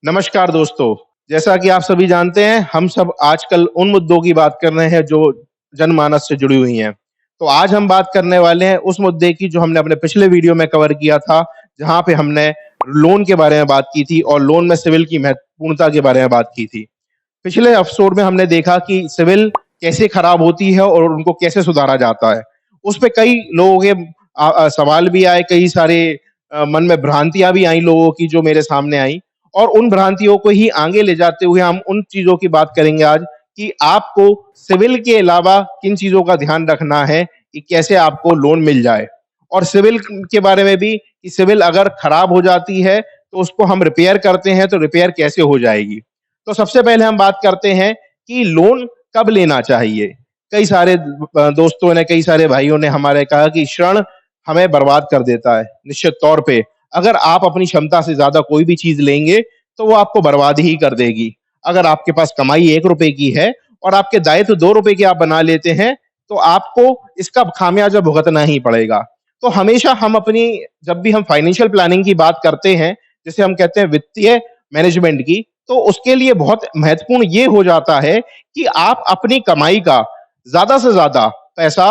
नमस्कार दोस्तों। जैसा कि आप सभी जानते हैं, हम सब आजकल उन मुद्दों की बात कर रहे हैं जो जनमानस से जुड़ी हुई हैं। तो आज हम बात करने वाले हैं उस मुद्दे की जो हमने अपने पिछले वीडियो में कवर किया था, जहाँ पे हमने लोन के बारे में बात की थी और लोन में सिविल की महत्वपूर्णता के बारे में बात की थी। पिछले एपिसोड में हमने देखा कि सिविल कैसे खराब होती है और उनको कैसे सुधारा जाता है। उस पे कई लोगों के सवाल भी आए, कई सारे मन में भ्रांतियाँ भी आई लोगों की जो मेरे सामने आई। और उन भ्रांतियों को ही आगे ले जाते हुए हम उन चीज़ों की बात करेंगे आज कि आपको सिविल के अलावा किन चीज़ों का ध्यान रखना है कि कैसे आपको लोन मिल जाए। और सिविल के बारे में भी कि सिविल अगर खराब हो जाती है, तो उसको हम रिपेयर करते हैं, तो रिपेयर कैसे हो जाएगी। तो सबसे पहले हम बात करते हैं कि लोन कब लेना चाहिए। कई सारे दोस्तों ने, कई सारे भाइयों ने हमारे कहा कि ऋण हमें बर्बाद कर देता है। निश्चित तौर पे अगर आप अपनी क्षमता से ज़्यादा कोई भी चीज़ लेंगे, तो वो आपको बर्बाद ही कर देगी। अगर आपके पास कमाई ₹1 की है और आपके दायित्व ₹2 के आप बना लेते हैं, तो आपको इसका खामियाज़ा भुगतना ही पड़ेगा। तो हमेशा हम अपनी जब भी हम फाइनेंशियल प्लानिंग की बात करते हैं, जिसे हम कहते हैं वित्तीय मैनेजमेंट की, तो उसके लिए बहुत महत्वपूर्ण ये हो जाता है कि आप अपनी कमाई का ज़्यादा से ज़्यादा पैसा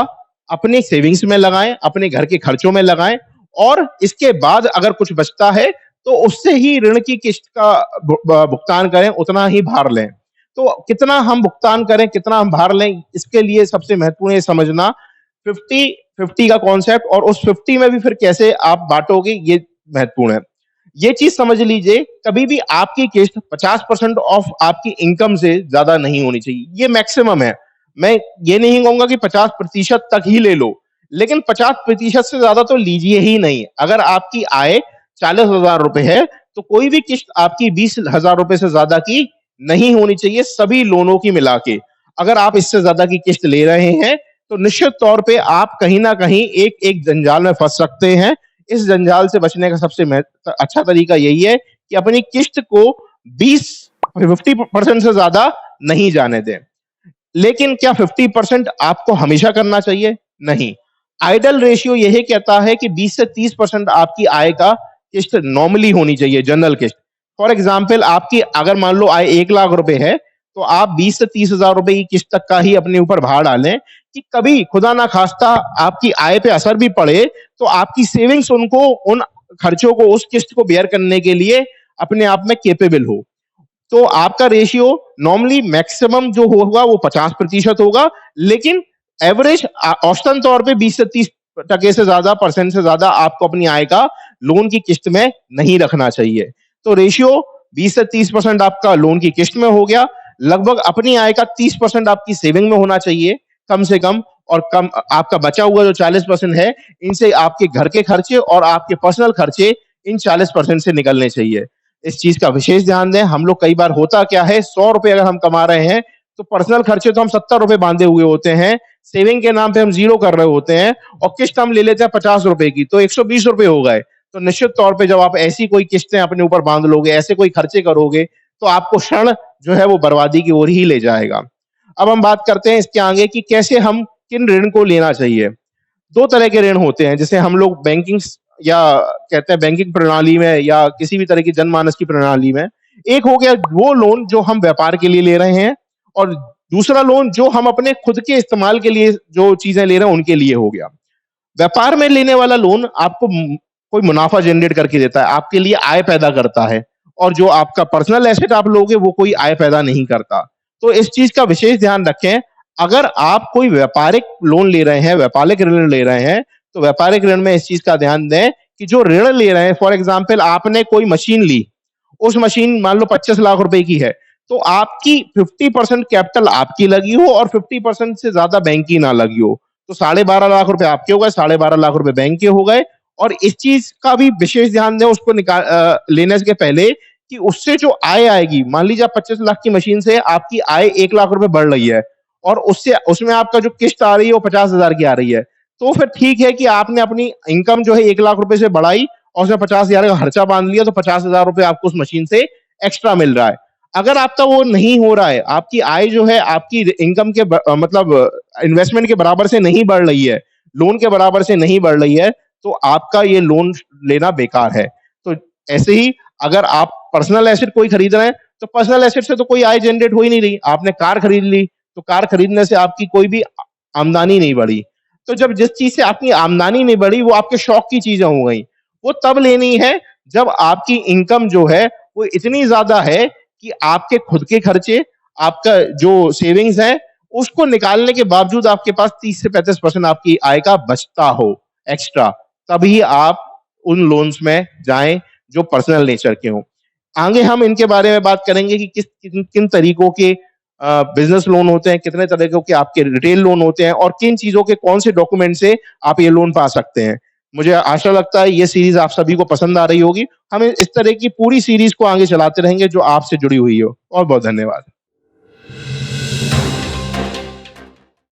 अपने सेविंग्स में लगाएँ, अपने घर के खर्चों में लगाएँ और इसके बाद अगर कुछ बचता है, तो उससे ही ऋण की किश्त का भुगतान करें, उतना ही भार लें। तो कितना हम भुगतान करें, कितना हम भार लें, इसके लिए सबसे महत्वपूर्ण ये समझना 50-50 का कॉन्सेप्ट और उस 50 में भी फिर कैसे आप बाँटोगे, ये महत्वपूर्ण है। ये चीज़ समझ लीजिए, कभी भी आपकी किश्त 50% ऑफ आपकी इनकम से ज़्यादा नहीं होनी चाहिए। ये मैक्सिमम है। मैं ये नहीं कहूँगा कि 50% तक ही ले लो, लेकिन 50% से ज़्यादा तो लीजिए ही नहीं। अगर आपकी आय ₹40,000 है, तो कोई भी किश्त आपकी ₹20,000 से ज़्यादा की नहीं होनी चाहिए, सभी लोनों की मिला के। अगर आप इससे ज़्यादा की किश्त ले रहे हैं, तो निश्चित तौर पे आप कहीं न कहीं एक जंजाल में फँस सकते हैं। इस जंजाल से बचने का सबसे अच्छा तरीका यही है कि अपनी किश्त को 50% से ज़्यादा नहीं जाने दें। लेकिन क्या 50% आपको हमेशा करना चाहिए? नहीं। आइडल रेशियो यही कहता है कि 20 से 30% आपकी आय का किश्त नॉर्मली होनी चाहिए, जनरल किश्त। फॉर एग्ज़ाम्पल आपकी अगर मान लो आय ₹1,00,000 है, तो आप 20 से 30,000 रुपए की किश्त तक का ही अपने ऊपर भार डालें कि कभी खुदा ना खास्ता आपकी आय पे असर भी पड़े, तो आपकी सेविंग्स उनको उन खर्चों को, उस किश्त को बेयर करने के लिए अपने आप में कैपेबल हो। तो आपका रेशियो नॉर्मली मैक्सिमम जो होगा वो 50% होगा, लेकिन एवरेज औसतन तौर पे 20 से 30% से ज़्यादा परसेंट से ज़्यादा आपको अपनी आय का लोन की किश्त में नहीं रखना चाहिए। तो रेशियो 20 से 30% आपका लोन की किश्त में हो गया, लगभग अपनी आय का 30% आपकी सेविंग में होना चाहिए, कम से कम। और कम आपका बचा हुआ जो 40% है, इनसे आपके घर के खर्चे और आपके पर्सनल खर्चे इन 40% से निकलने चाहिए। इस चीज़ का विशेष ध्यान दें। हम लोग कई बार होता क्या है, ₹100 अगर हम कमा रहे हैं, तो पर्सनल खर्चे तो हम ₹70 बाँधे हुए होते हैं, सेविंग के नाम पे हम ज़ीरो कर रहे होते हैं और किश्त हम ले लेते हैं ₹50 की, तो ₹120 हो गए। तो निश्चित तौर पे जब आप ऐसी कोई किश्तें अपने ऊपर बाँध लोगे, ऐसे कोई खर्चे करोगे, तो आपको ऋण जो है वो बर्बादी की ओर ही ले जाएगा। अब हम बात करते हैं इसके आगे कि कैसे हम किन ऋण को लेना चाहिए। 2 तरह के ऋण होते हैं, जिसे हम लोग या कहते हैं बैंकिंग प्रणाली में या किसी भी तरह की जनमानस की प्रणाली में। एक हो गया वो लोन जो हम व्यापार के लिए ले रहे हैं और दूसरा लोन जो हम अपने खुद के इस्तेमाल के लिए जो चीज़ें ले रहे हैं, उनके लिए हो गया। व्यापार में लेने वाला लोन आपको कोई मुनाफ़ा जनरेट करके देता है, आपके लिए आय पैदा करता है और जो आपका पर्सनल एसेट आप लोगे, वो कोई आय पैदा नहीं करता। तो इस चीज़ का विशेष ध्यान रखें। अगर आप कोई व्यापारिक लोन ले रहे हैं, व्यापारिक ऋण ले रहे हैं, तो व्यापारिक ऋण में इस चीज़ का ध्यान दें कि जो ऋण ले रहे हैं, फॉर एग्ज़ाम्पल आपने कोई मशीन ली, उस मशीन मान लो 25 लाख रुपए की है, तो आपकी 50% कैपिटल आपकी लगी हो और 50% से ज़्यादा बैंक की ना लगी हो। तो 12.5 लाख रुपए आपके हो गए, 12.5 लाख रुपए बैंक के हो गए। और इस चीज़ का भी विशेष ध्यान दें उसको लेने के पहले कि उससे जो आय आएगी, मान लीजिए आप 25 लाख की मशीन से आपकी आय 1 लाख रुपए बढ़ रही है और उसमें आपका जो किश्त आ रही है वो 50,000 की आ रही है। तो फिर ठीक है कि आपने अपनी इनकम जो है 1 लाख रुपए से बढ़ाई और उसमें 50,000 का खर्चा बाँध लिया, तो 50,000 रुपए आपको उस मशीन से एक्स्ट्रा मिल रहा है। अगर आपका वो नहीं हो रहा है, आपकी आय जो है आपकी इनकम के मतलब इन्वेस्टमेंट के बराबर से नहीं बढ़ रही है, लोन के बराबर से नहीं बढ़ रही है, तो आपका ये लोन लेना बेकार है। तो ऐसे ही अगर आप पर्सनल एसेट कोई खरीद रहे हैं, तो पर्सनल एसेट से तो कोई आय जनरेट हो ही नहीं रही। आपने कार खरीद ली, तो कार खरीदने से आपकी कोई भी आमदनी नहीं बढ़ी। तो जब जिस चीज़ से आपकी आमदनी नहीं बढ़ी, वो आपके शौक की चीज़ें हो गई। वो तब लेनी है, जब आपकी इनकम जो है, वो इतनी ज़्यादा है कि आपके खुद के खर्चे, आपका जो सेविंग्स है, उसको निकालने के बावजूद आपके पास 30 से 35% आपकी आय का बचता हो एक्स्ट्रा, तभी आप उन लोन्स में जाएँ, जो पर्सनल नेचर के हों। आगे हम इनके बारे में बात करेंगे कि किन तरीकों के बिज़नेस लोन होते हैं, कितने तरीकों के आपके रिटेल लोन होते हैं और किन चीज़ों के कौन से डॉक्यूमेंट से आप ये लोन पा सकते हैं। मुझे आशा लगता है ये सीरीज़ आप सभी को पसंद आ रही होगी। हम इस तरह की पूरी सीरीज़ को आगे चलाते रहेंगे जो आपसे जुड़ी हुई हो। बहुत-बहुत धन्यवाद।